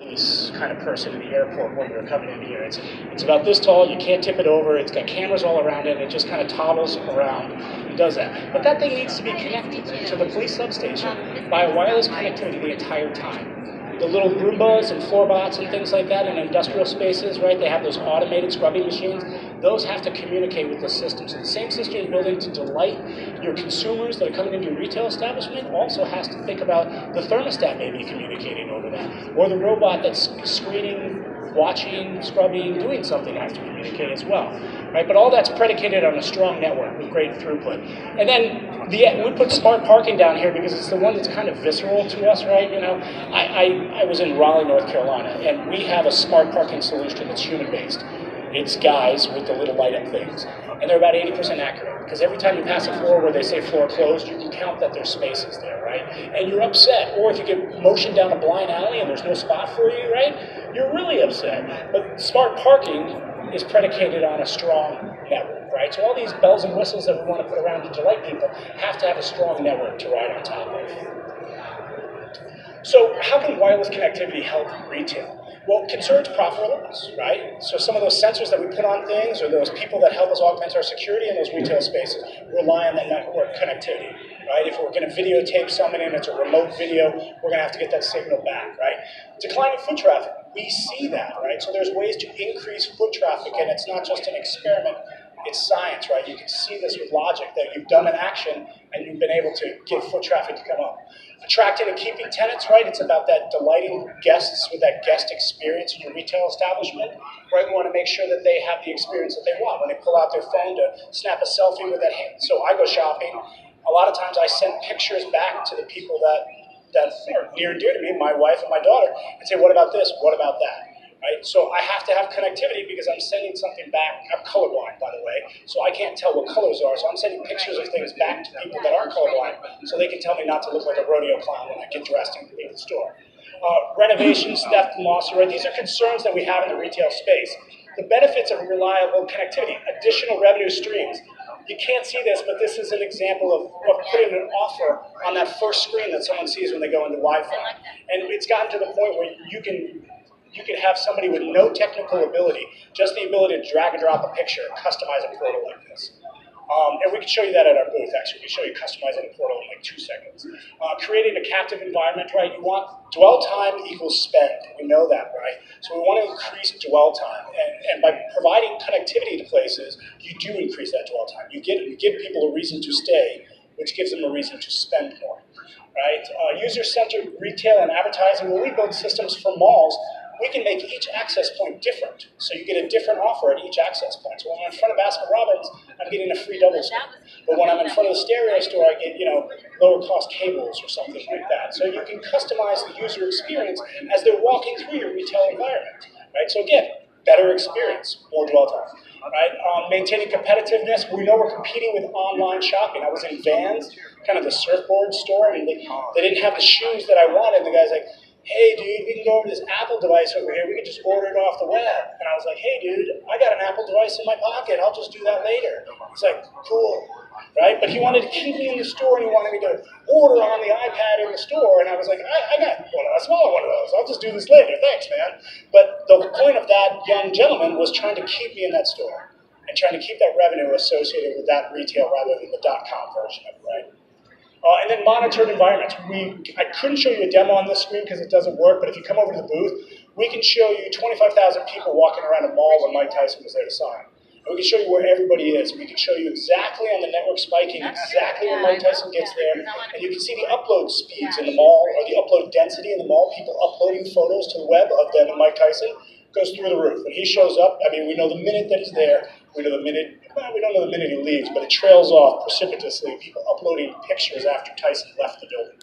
kind of person in the airport when we were coming in here. It's about this tall, you can't tip it over, it's got cameras all around it, it just kind of toddles around and does that. But that thing needs to be connected to the police substation by a wireless connectivity the entire time. The little Roombas and Floorbots and things like that in industrial spaces, right? They have those automated scrubbing machines. Those have to communicate with the system. So the same system you're building to delight your consumers that are coming into your retail establishment also has to think about the thermostat maybe communicating over that. Or the robot that's screening, watching, scrubbing, doing something has to communicate as well, right? But all that's predicated on a strong network with great throughput. And then we put smart parking down here because it's the one that's kind of visceral to us, right? You know, I was in Raleigh, North Carolina, and we have a smart parking solution that's human-based. It's guys with the little light-up things, and they're about 80% accurate, because every time you pass a floor where they say floor closed, you can count that there's spaces there, right? And you're upset, or if you get motioned down a blind alley and there's no spot for you, right? You're really upset. But smart parking is predicated on a strong network, right? So all these bells and whistles that we want to put around to delight people have to have a strong network to ride on top of. So how can wireless connectivity help retail? Well, concerns profit loss, right? So some of those sensors that we put on things, or those people that help us augment our security in those retail spaces, rely on that network connectivity, right? If we're going to videotape someone and it's a remote video, we're going to have to get that signal back, right? Declining foot traffic, we see that, right? So there's ways to increase foot traffic, and it's not just an experiment, it's science, right? You can see this with logic, that you've done an action and you've been able to get foot traffic to come up. Attracting and keeping tenants, right? It's about that delighting guests with that guest experience in your retail establishment, right? We want to make sure that they have the experience that they want when they pull out their phone to snap a selfie with that hand. So I go shopping. A lot of times I send pictures back to the people that are near and dear to me, my wife and my daughter, and say, what about this? What about that? Right? So I have to have connectivity because I'm sending something back. I'm colorblind, by the way, so I can't tell what colors are. So I'm sending pictures of things back to people that aren't colorblind so they can tell me not to look like a rodeo clown when I get dressed and leave the store. Renovations, theft, and loss, right? These are concerns that we have in the retail space. The benefits of reliable connectivity, additional revenue streams. You can't see this, but this is an example of putting an offer on that first screen that someone sees when they go into Wi-Fi. And it's gotten to the point where you can have somebody with no technical ability, just the ability to drag and drop a picture, customize a portal like this. And we can show you that at our booth, actually. We can show you customizing a portal in like 2 seconds. Creating a captive environment, right? You want dwell time equals spend. We know that, right? So we want to increase dwell time. And by providing connectivity to places, you do increase that dwell time. You give people a reason to stay, which gives them a reason to spend more, right? User-centered retail and advertising. When we build systems for malls, we can make each access point different. So you get a different offer at each access point. So when I'm in front of Baskin-Robbins, I'm getting a free double screen. But when I'm in front of the stereo store, I get, lower cost cables or something like that. So you can customize the user experience as they're walking through your retail environment, right? So again, better experience, more dwell time, right? Maintaining competitiveness. We know we're competing with online shopping. I was in Vans, kind of the surfboard store, and they didn't have the shoes that I wanted. And the guy's like, hey, dude, we can go over to this Apple device over here. We can just order it off the web. And I was like, hey, dude, I got an Apple device in my pocket. I'll just do that later. He's like, cool, right? But he wanted to keep me in the store, and he wanted me to order on the iPad in the store. And I was like, I got a smaller one of those. I'll just do this later. Thanks, man. But the point of that young gentleman was trying to keep me in that store and trying to keep that revenue associated with that retail rather than the .com version of it, right? And then monitored environments. I couldn't show you a demo on this screen because it doesn't work, but if you come over to the booth, we can show you 25,000 people walking around a mall when Mike Tyson was there to sign. And we can show you where everybody is. We can show you exactly on the network spiking, exactly when Mike Tyson gets there. And you can see the upload speeds in the mall, or the upload density in the mall, people uploading photos to the web of them and Mike Tyson goes through the roof. When he shows up, we know the minute that he's there, we don't know the minute he leaves, but it trails off precipitously, people uploading pictures after Tyson left the building.